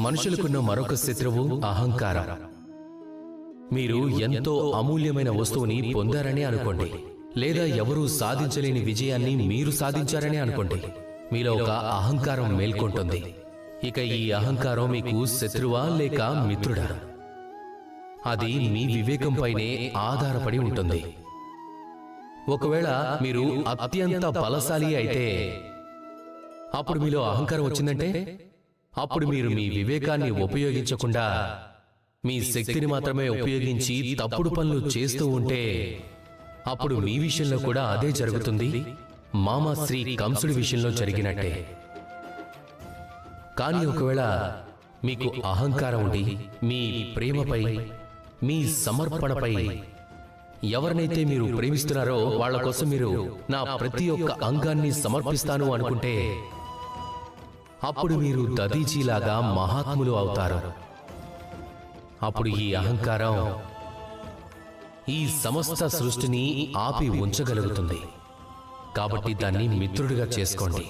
మనుషులకున్న మరొక శత్రువు అహంకారం. మీరు ఎంతో అమూల్యమైన వస్తువుని పొందారని అనుకోండి, లేదా ఎవరూ సాధించలేని విజయాన్ని మీరు సాధించారని అనుకోండి. మీలో ఒక అహంకారం మేల్కొంటుంది. ఇక ఈ అహంకారం మీకు శత్రువా లేక మిత్రుడా? అది మీ వివేకంపైనే ఆధారపడి ఉంటుంది. ఒకవేళ మీరు అత్యంత బలశాలి అయితే అప్పుడు మీలో అహంకారం వచ్చిందంటే అప్పుడు మీరు మీ వివేకాన్ని ఉపయోగించకుండా మీ శక్తిని మాత్రమే ఉపయోగించి తప్పుడు పనులు చేస్తూ ఉంటే అప్పుడు మీ విషయంలో కూడా అదే జరుగుతుంది, మామా శ్రీ కంసుడి విషయంలో జరిగినట్టే. కానీ ఒకవేళ మీకు అహంకారం ఉండి మీ ప్రేమపై, మీ సమర్పణపై, ఎవరినైతే మీరు ప్రేమిస్తున్నారో వాళ్ల కోసం మీరు నా ప్రతి ఒక్క అంగాన్ని సమర్పిస్తాను అనుకుంటే అప్పుడు మీరు దదీజీలాగా మహాత్ములు అవుతారు. అప్పుడు ఈ అహంకారం ఈ సమస్త సృష్టిని ఆపి ఉంచగలుగుతుంది. కాబట్టి దాన్ని మిత్రుడిగా చేసుకోండి.